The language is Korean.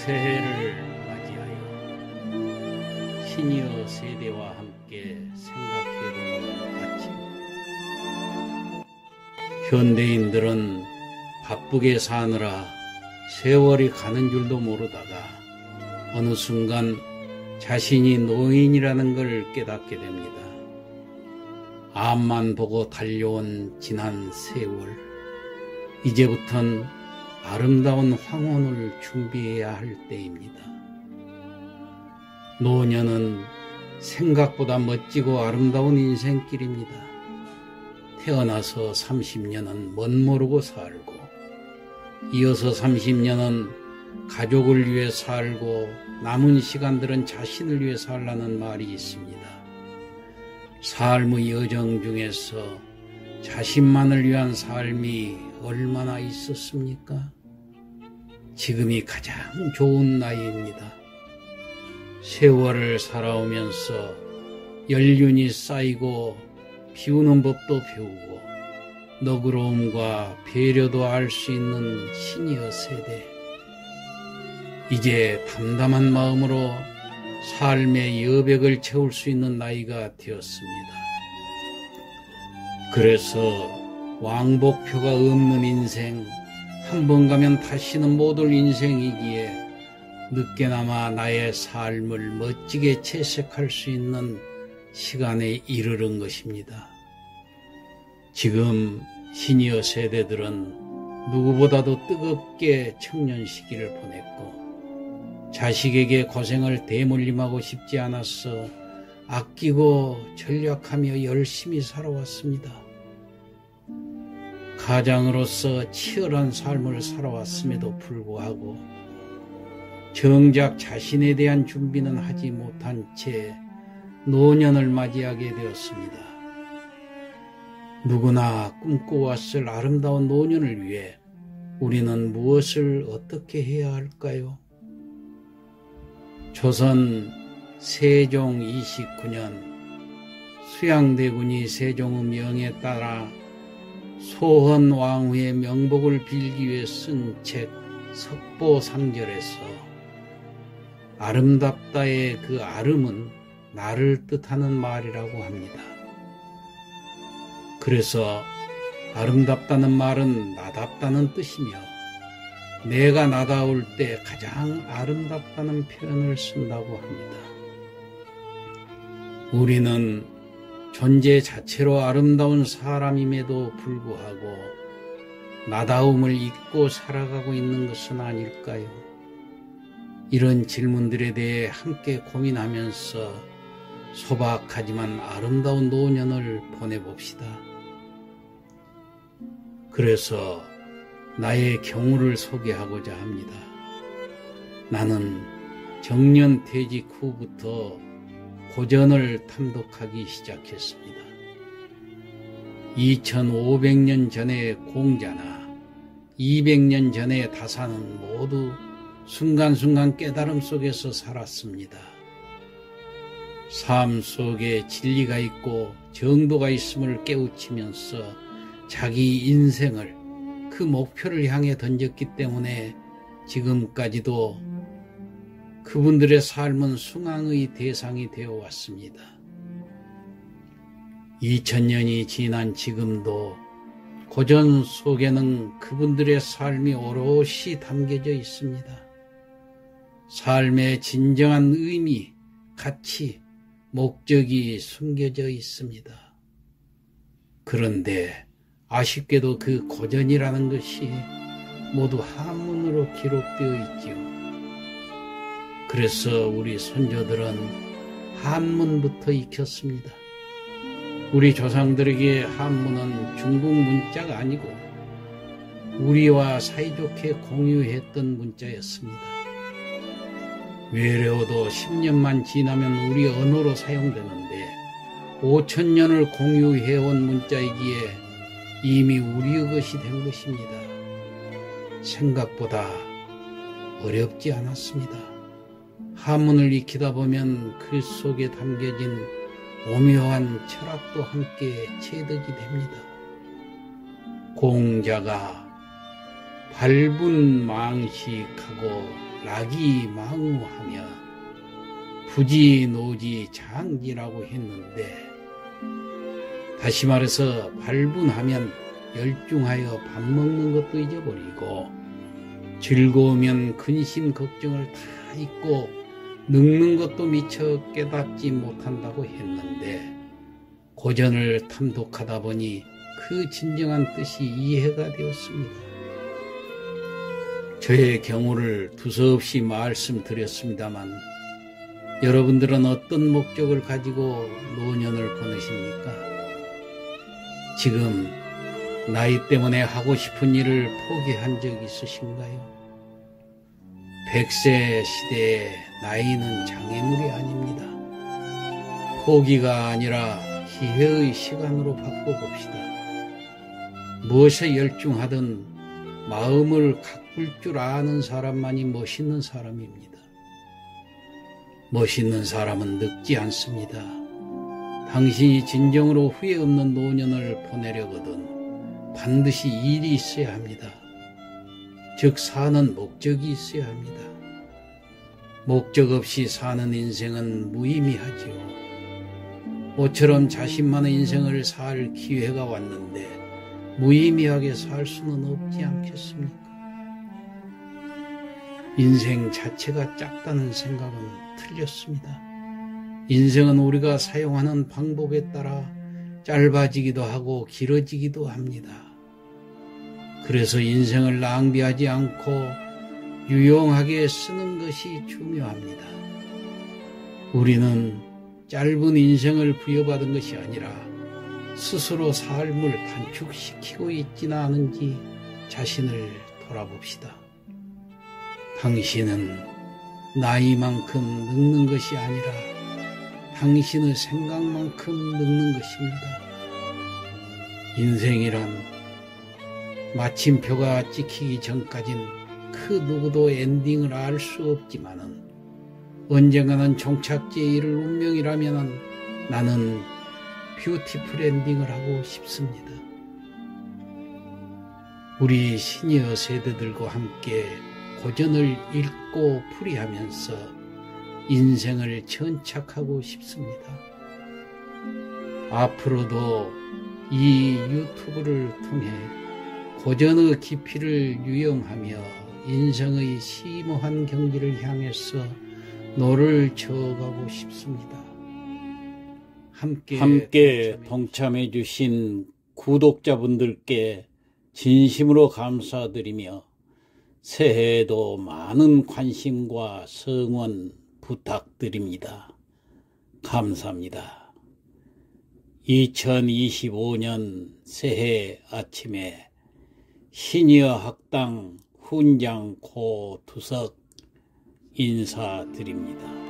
새해를 맞이하여 시니어 세대와 함께 생각해보는 아침. 현대인들은 바쁘게 사느라 세월이 가는 줄도 모르다가 어느 순간 자신이 노인이라는 걸 깨닫게 됩니다. 앞만 보고 달려온 지난 세월, 이제부턴 아름다운 황혼을 준비해야 할 때입니다. 노년은 생각보다 멋지고 아름다운 인생길입니다. 태어나서 30년은 멋모르고 살고, 이어서 30년은 가족을 위해 살고, 남은 시간들은 자신을 위해 살라는 말이 있습니다. 삶의 여정 중에서 자신만을 위한 삶이 얼마나 있었습니까? 지금이 가장 좋은 나이입니다. 세월을 살아오면서 연륜이 쌓이고 비우는 법도 배우고 너그러움과 배려도 알 수 있는 시니어 세대. 이제 담담한 마음으로 삶의 여백을 채울 수 있는 나이가 되었습니다. 그래서 왕복표가 없는 인생, 한 번 가면 다시는 못 올 인생이기에 늦게나마 나의 삶을 멋지게 채색할 수 있는 시간에 이르는 것입니다. 지금 시니어 세대들은 누구보다도 뜨겁게 청년 시기를 보냈고 자식에게 고생을 대물림하고 싶지 않아서 아끼고 전략하며 열심히 살아왔습니다. 가장으로서 치열한 삶을 살아왔음에도 불구하고 정작 자신에 대한 준비는 하지 못한 채 노년을 맞이하게 되었습니다. 누구나 꿈꿔왔을 아름다운 노년을 위해 우리는 무엇을 어떻게 해야 할까요? 조선 세종 29년 수양대군이 세종의 명에 따라 소헌 왕후의 명복을 빌기 위해 쓴 책 석보상절에서 아름답다의 그 아름은 나를 뜻하는 말이라고 합니다. 그래서 아름답다는 말은 나답다는 뜻이며 내가 나다울 때 가장 아름답다는 표현을 쓴다고 합니다. 우리는 존재 자체로 아름다운 사람임에도 불구하고 나다움을 잊고 살아가고 있는 것은 아닐까요? 이런 질문들에 대해 함께 고민하면서 소박하지만 아름다운 노년을 보내봅시다. 그래서 나의 경우를 소개하고자 합니다. 나는 정년 퇴직 후부터 고전을 탐독하기 시작했습니다. 2500년 전의 공자나 200년 전의 다사는 모두 순간순간 깨달음 속에서 살았습니다. 삶 속에 진리가 있고 정도가 있음을 깨우치면서 자기 인생을 그 목표를 향해 던졌기 때문에 지금까지도 그분들의 삶은 숭앙의 대상이 되어 왔습니다. 2000년이 지난 지금도 고전 속에는 그분들의 삶이 오롯이 담겨져 있습니다. 삶의 진정한 의미, 가치, 목적이 숨겨져 있습니다. 그런데 아쉽게도 그 고전이라는 것이 모두 한문으로 기록되어 있지요. 그래서 우리 선조들은 한문부터 익혔습니다. 우리 조상들에게 한문은 중국 문자가 아니고 우리와 사이좋게 공유했던 문자였습니다. 외래어도 10년만 지나면 우리 언어로 사용되는데 5000년을 공유해온 문자이기에 이미 우리의 것이 된 것입니다. 생각보다 어렵지 않았습니다. 한문을 익히다 보면 그 속에 담겨진 오묘한 철학도 함께 체득이 됩니다. 공자가 밟은 망식하고 라기망우하며 부지노지장지라고 했는데, 다시 말해서 발분하면 열중하여 밥 먹는 것도 잊어버리고 즐거우면 근심 걱정을 다 잊고 늙는 것도 미처 깨닫지 못한다고 했는데, 고전을 탐독하다 보니 그 진정한 뜻이 이해가 되었습니다. 저의 경우를 두서없이 말씀드렸습니다만, 여러분들은 어떤 목적을 가지고 노년을 보내십니까? 지금 나이 때문에 하고 싶은 일을 포기한 적 있으신가요? 100세 시대에 나이는 장애물이 아닙니다. 포기가 아니라 기회의 시간으로 바꿔봅시다. 무엇에 열중하든 마음을 가꿀 줄 아는 사람만이 멋있는 사람입니다. 멋있는 사람은 늙지 않습니다. 당신이 진정으로 후회 없는 노년을 보내려거든 반드시 일이 있어야 합니다. 즉 사는 목적이 있어야 합니다. 목적 없이 사는 인생은 무의미하지요. 모처럼 자신만의 인생을 살 기회가 왔는데 무의미하게 살 수는 없지 않겠습니까? 인생 자체가 작다는 생각은 틀렸습니다. 인생은 우리가 사용하는 방법에 따라 짧아지기도 하고 길어지기도 합니다. 그래서 인생을 낭비하지 않고 유용하게 쓰는 것이 중요합니다. 우리는 짧은 인생을 부여받은 것이 아니라 스스로 삶을 단축시키고 있지는 않은지 자신을 돌아봅시다. 당신은 나이만큼 늙는 것이 아니라 당신의 생각만큼 늙는 것입니다. 인생이란 마침표가 찍히기 전까진 그 누구도 엔딩을 알 수 없지만은 언젠가는 종착지에 이를 운명이라면 나는 뷰티풀 엔딩을 하고 싶습니다. 우리 시니어 세대들과 함께 고전을 읽고 풀이하면서 인생을 천착하고 싶습니다. 앞으로도 이 유튜브를 통해 고전의 깊이를 유영하며 인생의 심오한 경지를 향해서 노를 저어가고 싶습니다. 함께 동참해 주신 구독자분들께 진심으로 감사드리며 새해에도 많은 관심과 성원 부탁드립니다. 감사합니다. 2025년 새해 아침에 시니어 학당 훈장 고두석 인사드립니다.